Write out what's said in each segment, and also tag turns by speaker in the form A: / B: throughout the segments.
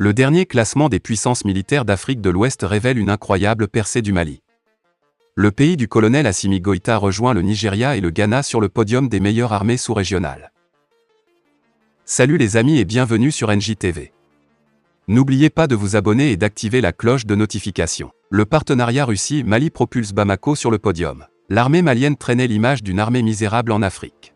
A: Le dernier classement des puissances militaires d'Afrique de l'Ouest révèle une incroyable percée du Mali. Le pays du colonel Assimi Goïta rejoint le Nigeria et le Ghana sur le podium des meilleures armées sous-régionales. Salut les amis et bienvenue sur NJTV. N'oubliez pas de vous abonner et d'activer la cloche de notification. Le partenariat Russie-Mali propulse Bamako sur le podium. L'armée malienne traînait l'image d'une armée misérable en Afrique.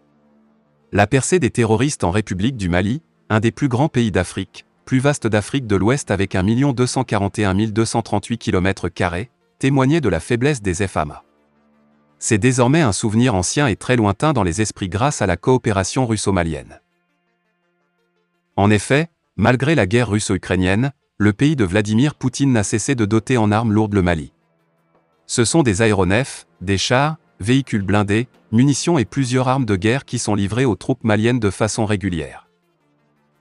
A: La percée des terroristes en République du Mali, un des plus grands pays d'Afrique, plus vaste d'Afrique de l'Ouest avec 1 241 238 km², témoignait de la faiblesse des FAMA. C'est désormais un souvenir ancien et très lointain dans les esprits grâce à la coopération russo-malienne. En effet, malgré la guerre russo-ukrainienne, le pays de Vladimir Poutine n'a cessé de doter en armes lourdes le Mali. Ce sont des aéronefs, des chars, véhicules blindés, munitions et plusieurs armes de guerre qui sont livrées aux troupes maliennes de façon régulière.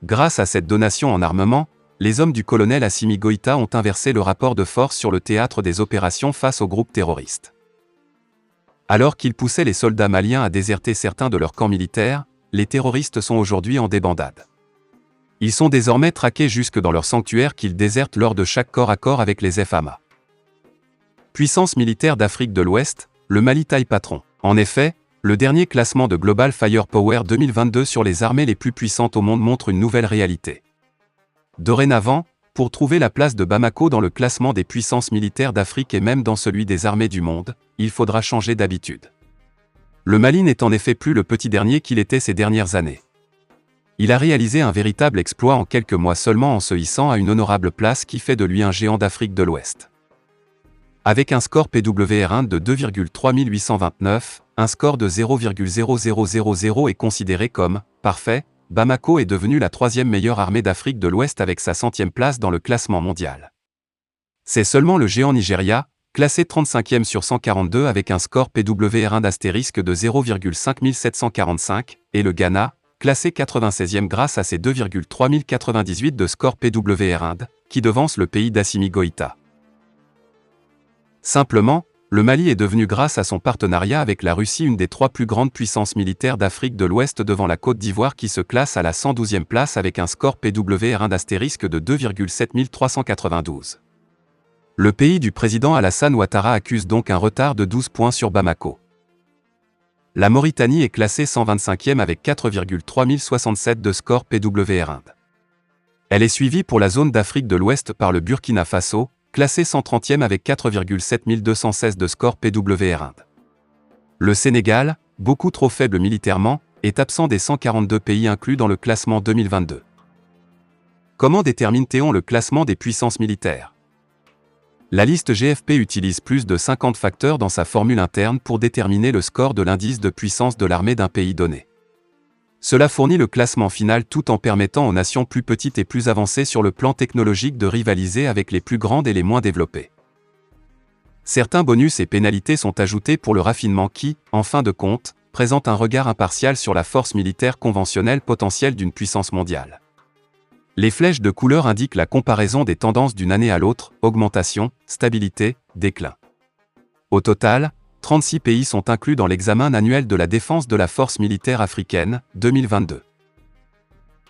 A: Grâce à cette donation en armement, les hommes du colonel Assimi Goïta ont inversé le rapport de force sur le théâtre des opérations face aux groupes terroristes. Alors qu'ils poussaient les soldats maliens à déserter certains de leurs camps militaires, les terroristes sont aujourd'hui en débandade. Ils sont désormais traqués jusque dans leurs sanctuaires qu'ils désertent lors de chaque corps à corps avec les FAMA. Puissance militaire d'Afrique de l'Ouest, le Mali taille patron. En effet, le dernier classement de Global Firepower 2022 sur les armées les plus puissantes au monde montre une nouvelle réalité. Dorénavant, pour trouver la place de Bamako dans le classement des puissances militaires d'Afrique et même dans celui des armées du monde, il faudra changer d'habitude. Le Mali n'est en effet plus le petit dernier qu'il était ces dernières années. Il a réalisé un véritable exploit en quelques mois seulement en se hissant à une honorable place qui fait de lui un géant d'Afrique de l'Ouest. Avec un score PWR1 de 2,3829, un score de 0,0000 est considéré comme « parfait », Bamako est devenu la troisième meilleure armée d'Afrique de l'Ouest avec sa 100e place dans le classement mondial. C'est seulement le géant Nigeria, classé 35e sur 142 avec un score PWR1 d'astérisque de 0,5745, et le Ghana, classé 96e grâce à ses 2,3098 de score PWR1, qui devance le pays d'Assimi Goïta. Simplement, le Mali est devenu grâce à son partenariat avec la Russie une des trois plus grandes puissances militaires d'Afrique de l'Ouest devant la Côte d'Ivoire qui se classe à la 112e place avec un score PWR1 d'astérisque de 2,7392. Le pays du président Alassane Ouattara accuse donc un retard de 12 points sur Bamako. La Mauritanie est classée 125e avec 4,3067 de score PWR1. Elle est suivie pour la zone d'Afrique de l'Ouest par le Burkina Faso, classé 130e avec 4,7216 de score PWR1. Le Sénégal, beaucoup trop faible militairement, est absent des 142 pays inclus dans le classement 2022. Comment détermine-t-on le classement des puissances militaires? La liste GFP utilise plus de 50 facteurs dans sa formule interne pour déterminer le score de l'indice de puissance de l'armée d'un pays donné. Cela fournit le classement final tout en permettant aux nations plus petites et plus avancées sur le plan technologique de rivaliser avec les plus grandes et les moins développées. Certains bonus et pénalités sont ajoutés pour le raffinement qui, en fin de compte, présente un regard impartial sur la force militaire conventionnelle potentielle d'une puissance mondiale. Les flèches de couleur indiquent la comparaison des tendances d'une année à l'autre, augmentation, stabilité, déclin. Au total, 36 pays sont inclus dans l'examen annuel de la défense de la force militaire africaine, 2022.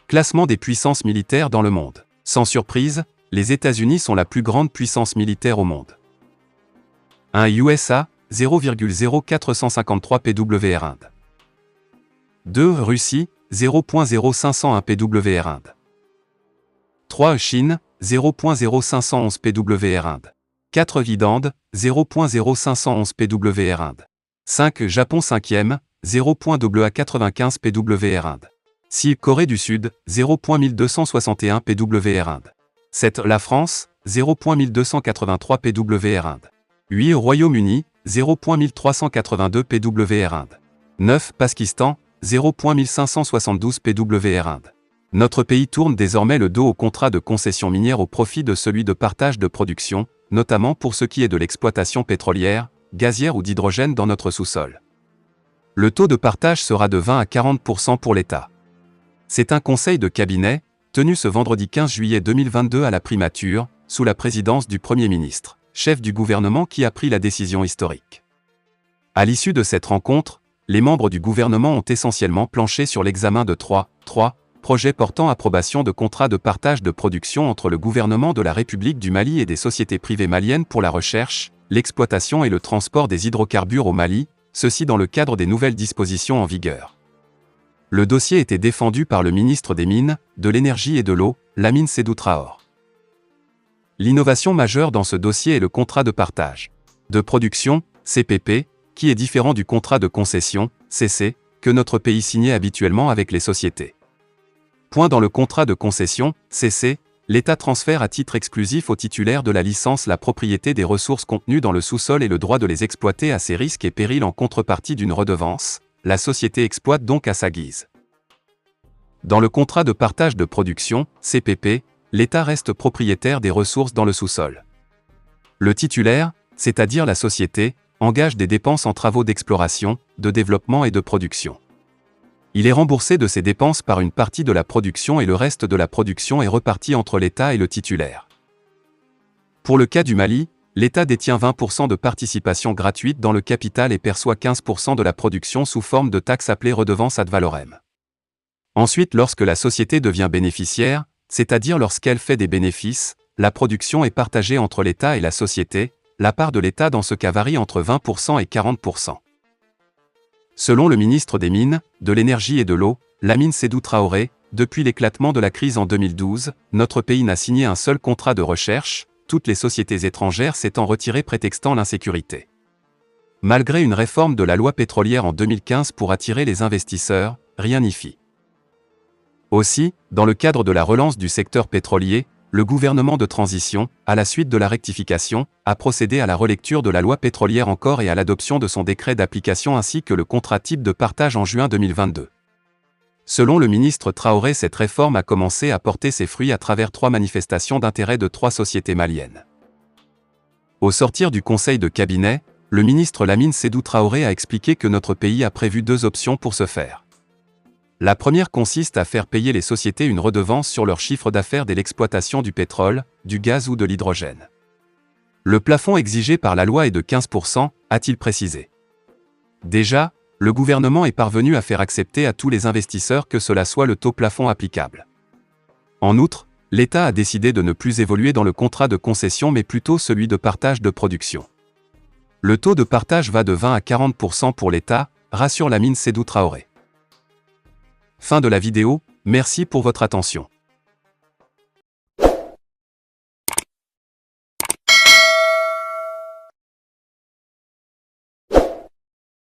A: Classement des puissances militaires dans le monde. Sans surprise, les États-Unis sont la plus grande puissance militaire au monde. 1 USA, 0,0453 PWR1. 2 Russie, 0,0501 PWR1. 3 Chine, 0,0511 PWR1. 4 Vidande, 0,0511 PWR1. 5 Japon 5e, 0,95 PWR1. 6 Corée du Sud, 0,1261 PWR1. 7 La France, 0,1283 PWR1. 8 Royaume-Uni, 0,1382 PWR1. 9 Pakistan, 0,1572 PWR1. Notre pays tourne désormais le dos au contrat de concession minière au profit de celui de partage de production, notamment pour ce qui est de l'exploitation pétrolière, gazière ou d'hydrogène dans notre sous-sol. Le taux de partage sera de 20 à 40% pour l'État. C'est un conseil de cabinet, tenu ce vendredi 15 juillet 2022 à la primature, sous la présidence du Premier ministre, chef du gouvernement qui a pris la décision historique. À l'issue de cette rencontre, les membres du gouvernement ont essentiellement planché sur l'examen de trois projet portant approbation de contrats de partage de production entre le gouvernement de la République du Mali et des sociétés privées maliennes pour la recherche, l'exploitation et le transport des hydrocarbures au Mali, ceci dans le cadre des nouvelles dispositions en vigueur. Le dossier était défendu par le ministre des Mines, de l'Énergie et de l'Eau, Lamine Sédou Traoré. L'innovation majeure dans ce dossier est le contrat de partage de production, CPP, qui est différent du contrat de concession, CC, que notre pays signait habituellement avec les sociétés. Point dans le contrat de concession, CC, l'État transfère à titre exclusif au titulaire de la licence la propriété des ressources contenues dans le sous-sol et le droit de les exploiter à ses risques et périls en contrepartie d'une redevance. La société exploite donc à sa guise. Dans le contrat de partage de production, CPP, l'État reste propriétaire des ressources dans le sous-sol. Le titulaire, c'est-à-dire la société, engage des dépenses en travaux d'exploration, de développement et de production. Il est remboursé de ces dépenses par une partie de la production et le reste de la production est reparti entre l'État et le titulaire. Pour le cas du Mali, l'État détient 20% de participation gratuite dans le capital et perçoit 15% de la production sous forme de taxe appelée redevance ad valorem. Ensuite, lorsque la société devient bénéficiaire, c'est-à-dire lorsqu'elle fait des bénéfices, la production est partagée entre l'État et la société. La part de l'État dans ce cas varie entre 20% et 40%. Selon le ministre des Mines, de l'Énergie et de l'Eau, Lamine Sédou Traoré, depuis l'éclatement de la crise en 2012, notre pays n'a signé un seul contrat de recherche, toutes les sociétés étrangères s'étant retirées prétextant l'insécurité. Malgré une réforme de la loi pétrolière en 2015 pour attirer les investisseurs, rien n'y fit. Aussi, dans le cadre de la relance du secteur pétrolier, le gouvernement de transition, à la suite de la rectification, a procédé à la relecture de la loi pétrolière encore et à l'adoption de son décret d'application ainsi que le contrat type de partage en juin 2022. Selon le ministre Traoré, cette réforme a commencé à porter ses fruits à travers 3 manifestations d'intérêt de 3 sociétés maliennes. Au sortir du conseil de cabinet, le ministre Lamine Sédou Traoré a expliqué que notre pays a prévu 2 options pour ce faire. La première consiste à faire payer les sociétés une redevance sur leur chiffre d'affaires dès l'exploitation du pétrole, du gaz ou de l'hydrogène. Le plafond exigé par la loi est de 15%, a-t-il précisé. Déjà, le gouvernement est parvenu à faire accepter à tous les investisseurs que cela soit le taux plafond applicable. En outre, l'État a décidé de ne plus évoluer dans le contrat de concession mais plutôt celui de partage de production. Le taux de partage va de 20 à 40% pour l'État, rassure Lamine Sédou Traoré. Fin de la vidéo, merci pour votre attention.